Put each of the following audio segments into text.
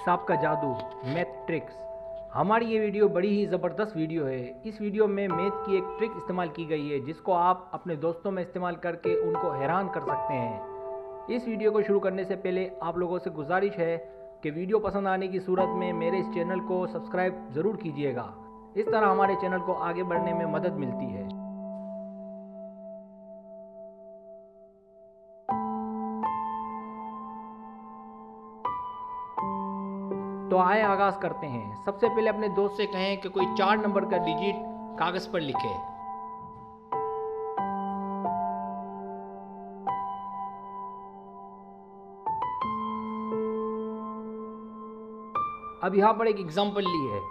हिसाब का जादू, मैथ ट्रिक्स। हमारी ये वीडियो बड़ी ही ज़बरदस्त वीडियो है। इस वीडियो में मैथ की एक ट्रिक इस्तेमाल की गई है जिसको आप अपने दोस्तों में इस्तेमाल करके उनको हैरान कर सकते हैं। इस वीडियो को शुरू करने से पहले आप लोगों से गुजारिश है कि वीडियो पसंद आने की सूरत में मेरे इस चैनल को सब्सक्राइब ज़रूर कीजिएगा। इस तरह हमारे चैनल को आगे बढ़ने में मदद मिलती है। तो आए आगाज़ करते हैं। सबसे पहले अपने दोस्त से कहें कि कोई 4 नंबर का डिजिट कागज़ पर लिखे। अब यहाँ पर एक एग्जाम्पल ली है।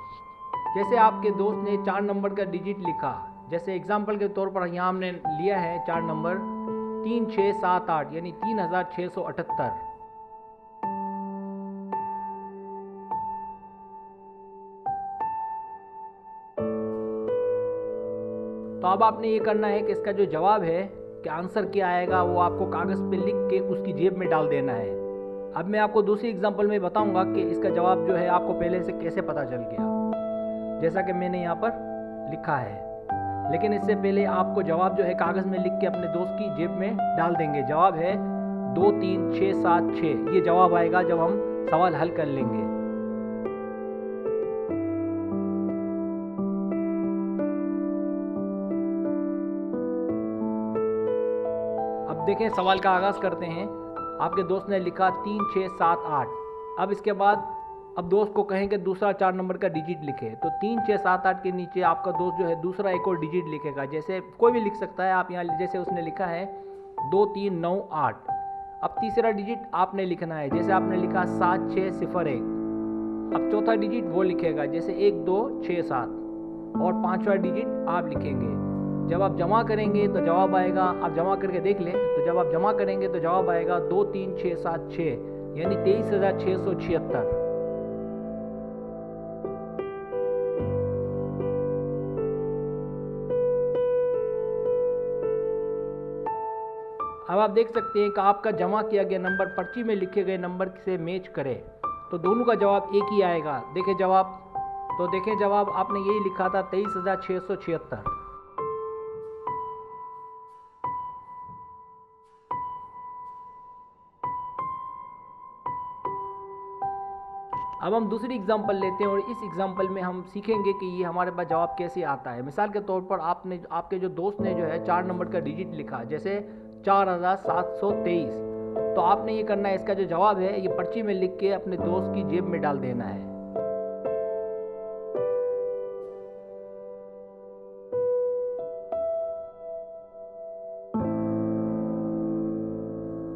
जैसे आपके दोस्त ने 4 नंबर का डिजिट लिखा, जैसे एग्जाम्पल के तौर पर यहाँ हमने लिया है 4 नंबर 3678 यानी 3678। तो अब आपने ये करना है कि इसका जो जवाब है कि आंसर क्या आएगा वो आपको कागज़ पे लिख के उसकी जेब में डाल देना है। अब मैं आपको दूसरी एग्जांपल में बताऊंगा कि इसका जवाब जो है आपको पहले से कैसे पता चल गया, जैसा कि मैंने यहाँ पर लिखा है। लेकिन इससे पहले आपको जवाब जो है कागज़ में लिख के अपने दोस्त की जेब में डाल देंगे। जवाब है 2 3 6 7 6। ये जवाब आएगा जब हम सवाल हल कर लेंगे। अब देखें, सवाल का आगाज़ करते हैं। आपके दोस्त ने लिखा 3 6 7 8। अब इसके बाद अब दोस्त को कहें कि दूसरा 4 नंबर का डिजिट लिखे। तो 3 6 7 8 के नीचे आपका दोस्त जो है दूसरा एक और डिजिट लिखेगा। जैसे कोई भी लिख सकता है, आप यहाँ जैसे उसने लिखा है 2 3 9 8। अब तीसरा डिजिट आपने लिखना है, जैसे आपने लिखा 7 6 0 1। अब चौथा डिजिट वो लिखेगा, जैसे 1 2 6 7। और पाँचवा डिजिट आप लिखेंगे। जब आप जमा करेंगे तो जवाब आएगा, आप जमा करके देख लें, तो जब आप जमा करेंगे तो जवाब आएगा 2 3 6 7 6 यानी 23,676। अब आप देख सकते हैं कि आपका जमा किया गया नंबर पर्ची में लिखे गए नंबर से मैच करे तो दोनों का जवाब एक ही आएगा। देखें जवाब, तो देखें जवाब आपने यही लिखा था 23,676। अब हम दूसरी एग्जांपल लेते हैं और इस एग्जांपल में हम सीखेंगे कि ये हमारे पास जवाब कैसे आता है। मिसाल के तौर पर आपके जो दोस्त ने जो है 4 नंबर का डिजिट लिखा, जैसे 4723। तो आपने ये करना है, इसका जो जवाब है ये पर्ची में लिख के अपने दोस्त की जेब में डाल देना है।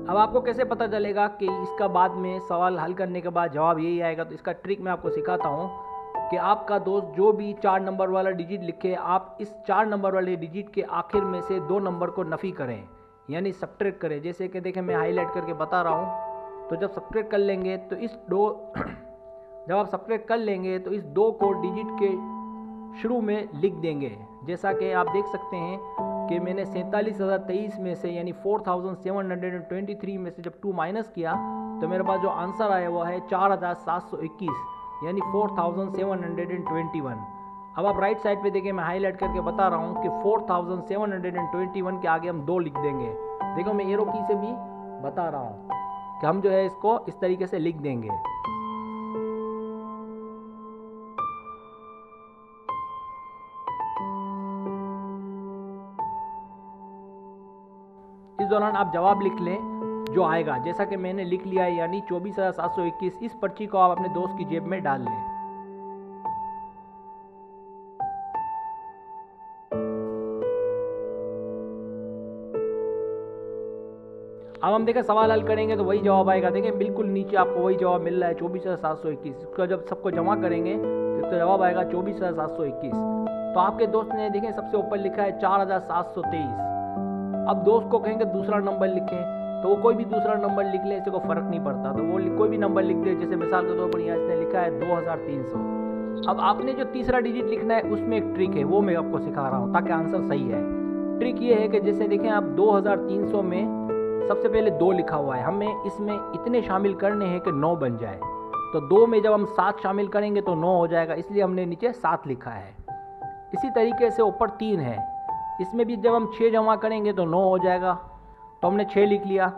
अब आपको कैसे पता चलेगा कि इसका बाद में सवाल हल करने के बाद जवाब यही आएगा? तो इसका ट्रिक मैं आपको सिखाता हूँ कि आपका दोस्त जो भी 4 नंबर वाला डिजिट लिखे, आप इस 4 नंबर वाले डिजिट के आखिर में से 2 नंबर को नफ़ी करें, यानी सब्ट्रैक्ट करें। जैसे कि देखें, मैं हाईलाइट करके बता रहा हूँ। तो जब सब्ट्रैक्ट कर लेंगे तो जब आप सब्ट्रैक्ट कर लेंगे तो इस 2 को डिजिट के शुरू में लिख देंगे। जैसा कि आप देख सकते हैं कि मैंने 47,023 में से यानी 4,723 में से जब 2 माइनस किया तो मेरे पास जो आंसर आया वो है 4,721 यानी 4,721। अब आप राइट साइड पे देखें, मैं हाईलाइट करके बता रहा हूँ कि 4,721 के आगे हम 2 लिख देंगे। देखो, मैं एरो की से भी बता रहा हूँ कि हम जो है इसको इस तरीके से लिख देंगे। इस दौरान आप जवाब लिख लें जो आएगा, जैसा कि मैंने लिख लिया है, यानी 24,721। इस पर्ची को आप अपने दोस्त की जेब में डाल लें। अब हम देखें सवाल हल करेंगे तो वही जवाब आएगा। देखें बिल्कुल नीचे आपको वही जवाब मिल रहा है 24,721। इसको जब सबको जमा करेंगे तो इसका जवाब आएगा 24,721। तो आपके दोस्त ने देखें सबसे ऊपर लिखा है 4,723। अब दोस्त को कहेंगे दूसरा नंबर लिखें, तो वो कोई भी दूसरा नंबर लिख ले, इससे कोई फ़र्क नहीं पड़ता। तो वो कोई भी नंबर लिख दे। जैसे मिसाल के तौर पर यहाँ इसने लिखा है 2,300। अब आपने जो तीसरा डिजिट लिखना है उसमें एक ट्रिक है, वो मैं आपको सिखा रहा हूँ ताकि आंसर सही है। ट्रिक ये है कि जैसे देखें आप 2300 में सबसे पहले 2 लिखा हुआ है, हमें इसमें इतने शामिल करने हैं कि 9 बन जाए। तो 2 में जब हम 7 शामिल करेंगे तो 9 हो जाएगा, इसलिए हमने नीचे 7 लिखा है। इसी तरीके से ऊपर 3 है, इसमें भी जब हम 6 जमा करेंगे तो 9 हो जाएगा, तो हमने 6 लिख लिया।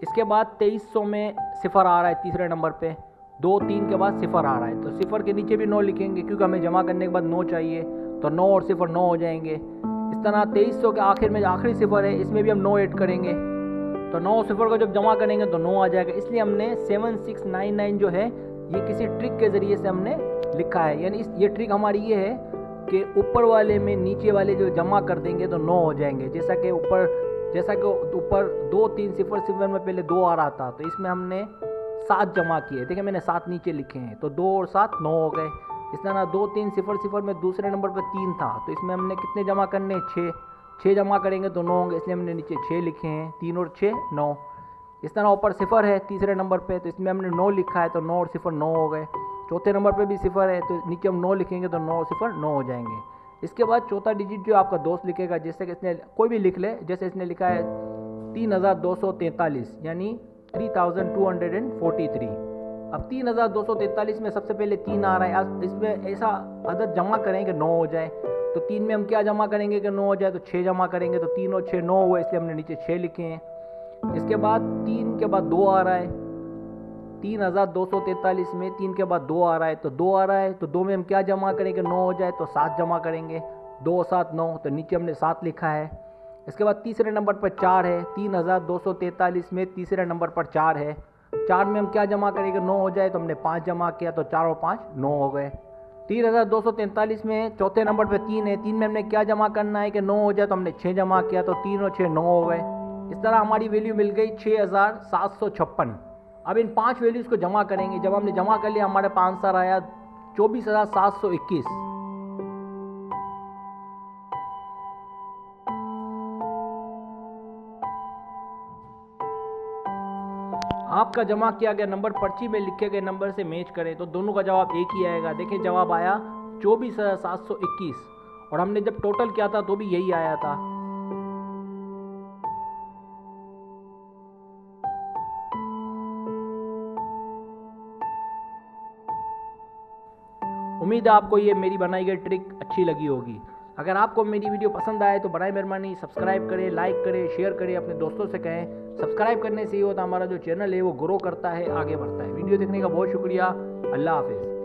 इसके बाद 2300 में सिफर आ रहा है तीसरे नंबर पे, 2 3 के बाद सिफर आ रहा है, तो सिफर के नीचे भी 9 लिखेंगे क्योंकि हमें जमा करने के बाद 9 चाहिए, तो 9 और सिफर 9 हो जाएंगे। इस तरह 2300 के आखिर में आखिरी सिफर है, इसमें भी हम 9 ऐड करेंगे, तो 9 सिफर को जब जमा करेंगे तो 9 आ जाएगा। इसलिए हमने 7699 जो है ये किसी ट्रिक के ज़रिए से हमने लिखा है, यानी ये ट्रिक हमारी ये है कि ऊपर वाले में नीचे वाले जो जमा कर देंगे तो 9 हो जाएंगे। जैसा कि ऊपर 2 3 सिफर सिफर में पहले 2 आ रहा था, तो इसमें हमने 7 जमा किए, देखिए मैंने 7 नीचे लिखे हैं, तो 2 और 7 9 हो गए। इस तरह 2 3 सिफर सिफर में दूसरे नंबर पर 3 था, तो इसमें हमने कितने जमा करने, 6 जमा करेंगे तो 9 होंगे, इसलिए हमने नीचे 6 लिखे हैं, 3 और 6 9। इस तरह ऊपर सिफर है तीसरे नंबर पे, तो इसमें हमने 9 लिखा है, तो 9 और सिफर 9 हो गए। चौथे नंबर पे भी सिफर है, तो नीचे हम 9 लिखेंगे तो 9 और सिफर 9 हो जाएंगे। इसके बाद चौथा डिजिट जो आपका दोस्त लिखेगा, जैसे कि इसने कोई भी लिख ले, जैसे इसने लिखा है 3243 यानी 3243। अब 3243 में सबसे पहले 3 आ रहा है, इसमें ऐसा अदद जमा करें कि 9 हो जाए, तो 3 में हम क्या जमा करेंगे कि 9 हो जाए, तो 6 जमा करेंगे, तो 3 और 6 9 हुए, इसलिए हमने नीचे 6 लिखे हैं। इसके बाद 3 के बाद 2 आ रहा है, 3243 में 3 के बाद 2 आ रहा है, तो 2 आ रहा है, तो 2 में हम क्या जमा करेंगे, 9 हो जाए, तो 7 जमा करेंगे, 2 7 9, तो नीचे हमने 7 लिखा है। इसके बाद तीसरे नंबर पर 4 है, 3243 में तीसरे नंबर पर 4 है, 4 में हम क्या जमा करेंगे, 9 हो जाए, तो हमने 5 जमा किया, तो 4 और 5 9 हो गए। 3243 में चौथे नंबर पर 3 है, 3 में हमने क्या जमा करना है कि 9 हो जाए, तो हमने 6 जमा किया, तो 3 और 6 9 हो गए। इस तरह हमारी वैल्यू मिल गई 6756। अब इन 5 वैल्यूज़ को जमा करेंगे, जब हमने जमा कर लिया हमारे पास आंसर आया 24721। आपका जमा किया गया नंबर पर्ची में लिखे गए नंबर से मैच करें तो दोनों का जवाब एक ही आएगा। देखिए जवाब आया 24721, और हमने जब टोटल किया था तो भी यही आया था। उम्मीद है आपको ये मेरी बनाई गई ट्रिक अच्छी लगी होगी। अगर आपको मेरी वीडियो पसंद आए तो बराए मेहरबानी सब्सक्राइब करें, लाइक करें, शेयर करें, अपने दोस्तों से कहें। सब्सक्राइब करने से ये होता है हमारा जो चैनल है वो ग्रो करता है, आगे बढ़ता है। वीडियो देखने का बहुत शुक्रिया। अल्लाह हाफिज़।